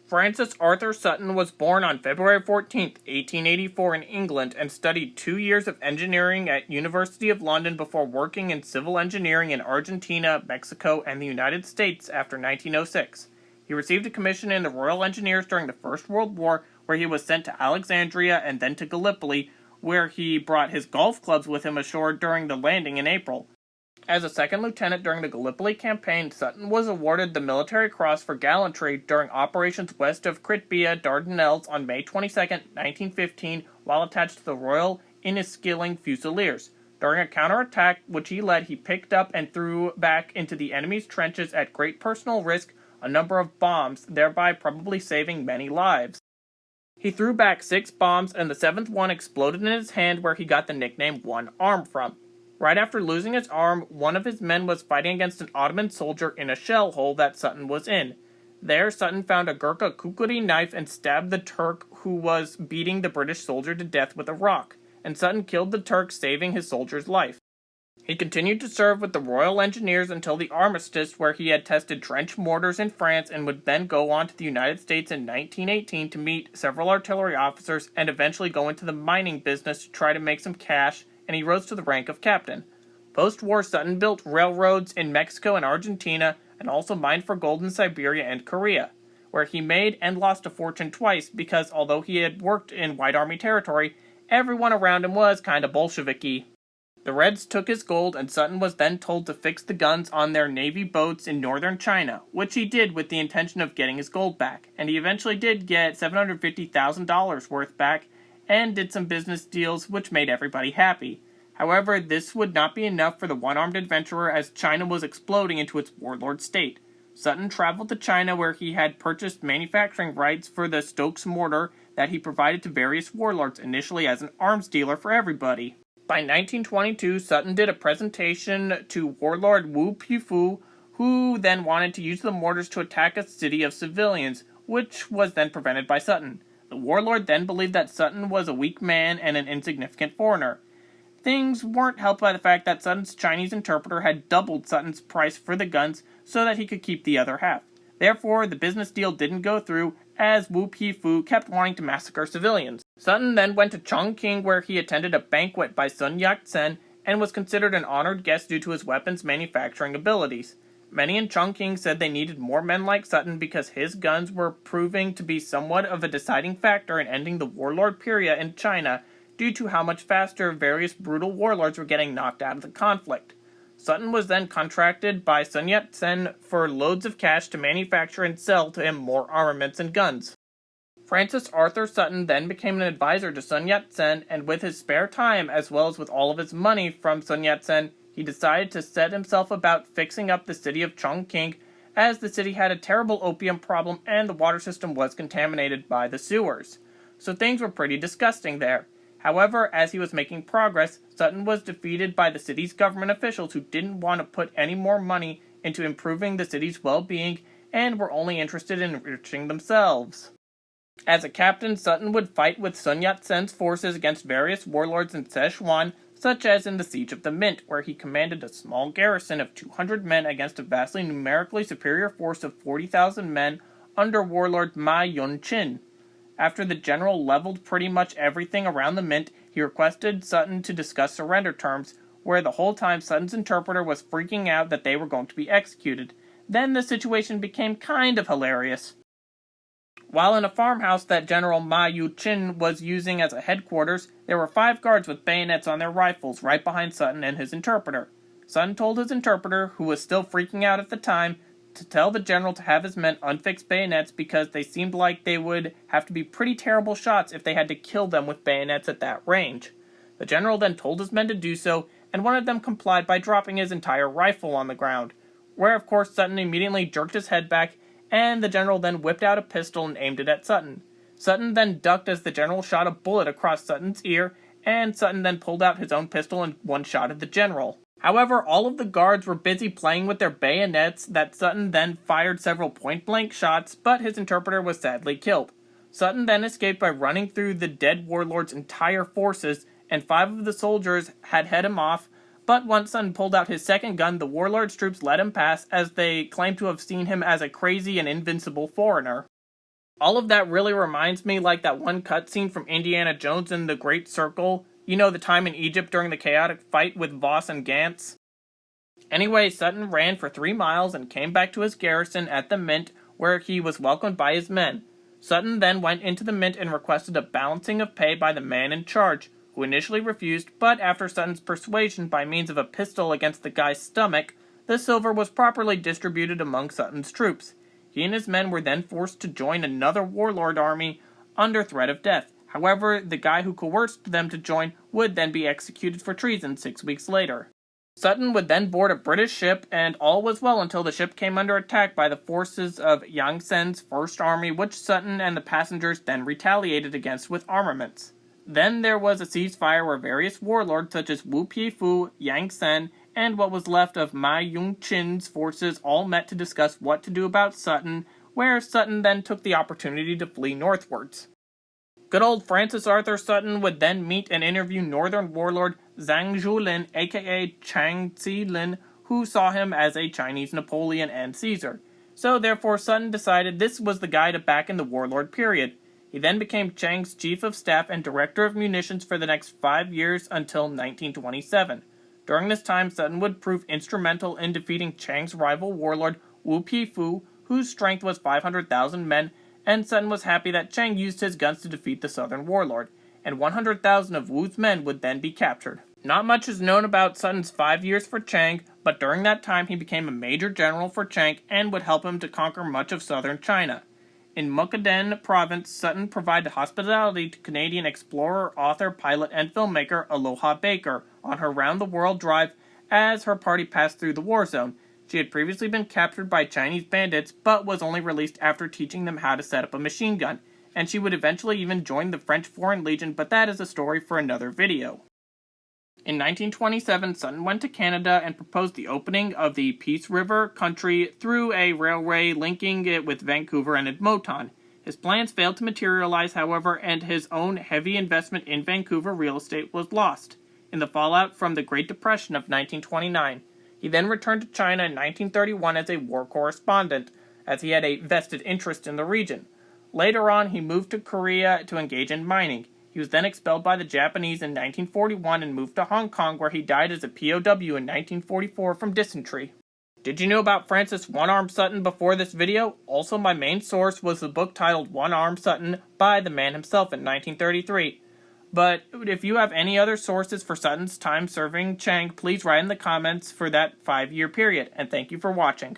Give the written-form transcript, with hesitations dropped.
Francis Arthur Sutton was born on February 14, 1884 in England and studied 2 years of engineering at University of London before working in civil engineering in Argentina, Mexico, and the United States after 1906. He received a commission in the Royal Engineers during the First World War, where he was sent to Alexandria and then to Gallipoli, where he brought his golf clubs with him ashore during the landing in April. As a second lieutenant during the Gallipoli campaign, Sutton was awarded the Military Cross for gallantry during operations west of Krithia, Dardanelles on May 22, 1915, while attached to the Royal Inniskilling Fusiliers. During a counterattack which he led, he picked up and threw back into the enemy's trenches at great personal risk a number of bombs, thereby probably saving many lives. He threw back 6 bombs, and the 7th one exploded in his hand, where he got the nickname One Arm from. Right after losing his arm, one of his men was fighting against an Ottoman soldier in a shell hole that Sutton was in. There, Sutton found a Gurkha kukri knife and stabbed the Turk who was beating the British soldier to death with a rock, and Sutton killed the Turk, saving his soldier's life. He continued to serve with the Royal Engineers until the armistice, where he had tested trench mortars in France and would then go on to the United States in 1918 to meet several artillery officers and eventually go into the mining business to try to make some cash, and he rose to the rank of captain. Post-war, Sutton built railroads in Mexico and Argentina, and also mined for gold in Siberia and Korea, where he made and lost a fortune twice because although he had worked in White Army territory, everyone around him was kinda Bolshevik-y. The Reds took his gold, and Sutton was then told to fix the guns on their Navy boats in northern China, which he did with the intention of getting his gold back, and he eventually did get $750,000 worth back, and did some business deals which made everybody happy. However, this would not be enough for the one-armed adventurer, as China was exploding into its warlord state. Sutton traveled to China, where he had purchased manufacturing rights for the Stokes mortar that he provided to various warlords, initially as an arms dealer for everybody. By 1922, Sutton did a presentation to warlord Wu Pifu, who then wanted to use the mortars to attack a city of civilians, which was then prevented by Sutton. The warlord then believed that Sutton was a weak man and an insignificant foreigner. Things weren't helped by the fact that Sutton's Chinese interpreter had doubled Sutton's price for the guns so that he could keep the other half. Therefore, the business deal didn't go through, as Wu Pifu kept wanting to massacre civilians. Sutton then went to Chongqing, where he attended a banquet by Sun Yat-sen and was considered an honored guest due to his weapons manufacturing abilities. Many in Chongqing said they needed more men like Sutton because his guns were proving to be somewhat of a deciding factor in ending the warlord period in China due to how much faster various brutal warlords were getting knocked out of the conflict. Sutton was then contracted by Sun Yat-sen for loads of cash to manufacture and sell to him more armaments and guns. Francis Arthur Sutton then became an advisor to Sun Yat-sen, and with his spare time, as well as with all of his money from Sun Yat-sen, he decided to set himself about fixing up the city of Chongqing, as the city had a terrible opium problem and the water system was contaminated by the sewers. So things were pretty disgusting there. However, as he was making progress, Sutton was defeated by the city's government officials who didn't want to put any more money into improving the city's well-being and were only interested in enriching themselves. As a captain, Sutton would fight with Sun Yat-sen's forces against various warlords in Szechuan, such as in the Siege of the Mint, where he commanded a small garrison of 200 men against a vastly numerically superior force of 40,000 men under warlord Ma Yun-chin. After the general leveled pretty much everything around the Mint, he requested Sutton to discuss surrender terms, where the whole time Sutton's interpreter was freaking out that they were going to be executed. Then the situation became kind of hilarious. While in a farmhouse that General Ma Yu-chin was using as a headquarters, there were 5 guards with bayonets on their rifles right behind Sutton and his interpreter. Sutton told his interpreter, who was still freaking out at the time, to tell the general to have his men unfix bayonets because they seemed like they would have to be pretty terrible shots if they had to kill them with bayonets at that range. The general then told his men to do so, and one of them complied by dropping his entire rifle on the ground, where of course Sutton immediately jerked his head back, and the general then whipped out a pistol and aimed it at Sutton. Sutton then ducked as the general shot a bullet across Sutton's ear, and Sutton then pulled out his own pistol and one-shotted the general. However, all of the guards were busy playing with their bayonets that Sutton then fired several point-blank shots, but his interpreter was sadly killed. Sutton then escaped by running through the dead warlord's entire forces, and 5 of the soldiers had head him off, but once Sutton pulled out his second gun, the warlord's troops let him pass, as they claimed to have seen him as a crazy and invincible foreigner. All of that really reminds me like that one cutscene from Indiana Jones in the Great Circle. You know, the time in Egypt during the chaotic fight with Voss and Gantz? Anyway, Sutton ran for 3 miles and came back to his garrison at the Mint, where he was welcomed by his men. Sutton then went into the Mint and requested a balancing of pay by the man in charge, who initially refused, but after Sutton's persuasion by means of a pistol against the guy's stomach, the silver was properly distributed among Sutton's troops. He and his men were then forced to join another warlord army under threat of death. However, the guy who coerced them to join would then be executed for treason 6 weeks later. Sutton would then board a British ship, and all was well until the ship came under attack by the forces of Yang Sen's First Army, which Sutton and the passengers then retaliated against with armaments. Then there was a ceasefire where various warlords such as Wu Peifu, Yang Sen, and what was left of Ma Yongqin's forces all met to discuss what to do about Sutton, where Sutton then took the opportunity to flee northwards. Good old Francis Arthur Sutton would then meet and interview northern warlord Zhang Zhulin, aka Chang Zilin, who saw him as a Chinese Napoleon and Caesar. So therefore Sutton decided this was the guy to back in the warlord period. He then became Chang's chief of staff and director of munitions for the next 5 years until 1927. During this time, Sutton would prove instrumental in defeating Chang's rival warlord Wu Peifu, whose strength was 500,000 men, and Sutton was happy that Chang used his guns to defeat the southern warlord, and 100,000 of Wu's men would then be captured. Not much is known about Sutton's 5 years for Chang, but during that time he became a major general for Chang and would help him to conquer much of southern China. In Mukden province, Sutton provided hospitality to Canadian explorer, author, pilot, and filmmaker Aloha Baker on her round-the-world drive as her party passed through the war zone. She had previously been captured by Chinese bandits, but was only released after teaching them how to set up a machine gun, and she would eventually even join the French Foreign Legion, but that is a story for another video. In 1927, Sutton went to Canada and proposed the opening of the Peace River country through a railway linking it with Vancouver and Edmonton. His plans failed to materialize, however, and his own heavy investment in Vancouver real estate was lost in the fallout from the Great Depression of 1929. He then returned to China in 1931 as a war correspondent, as he had a vested interest in the region. Later on, he moved to Korea to engage in mining. He was then expelled by the Japanese in 1941 and moved to Hong Kong, where he died as a POW in 1944 from dysentery. Did you know about Francis One-Arm Sutton before this video? Also, my main source was the book titled One-Arm Sutton by the man himself in 1933. But if you have any other sources for Sutton's time serving Chang, please write in the comments for that 5-year period, and thank you for watching.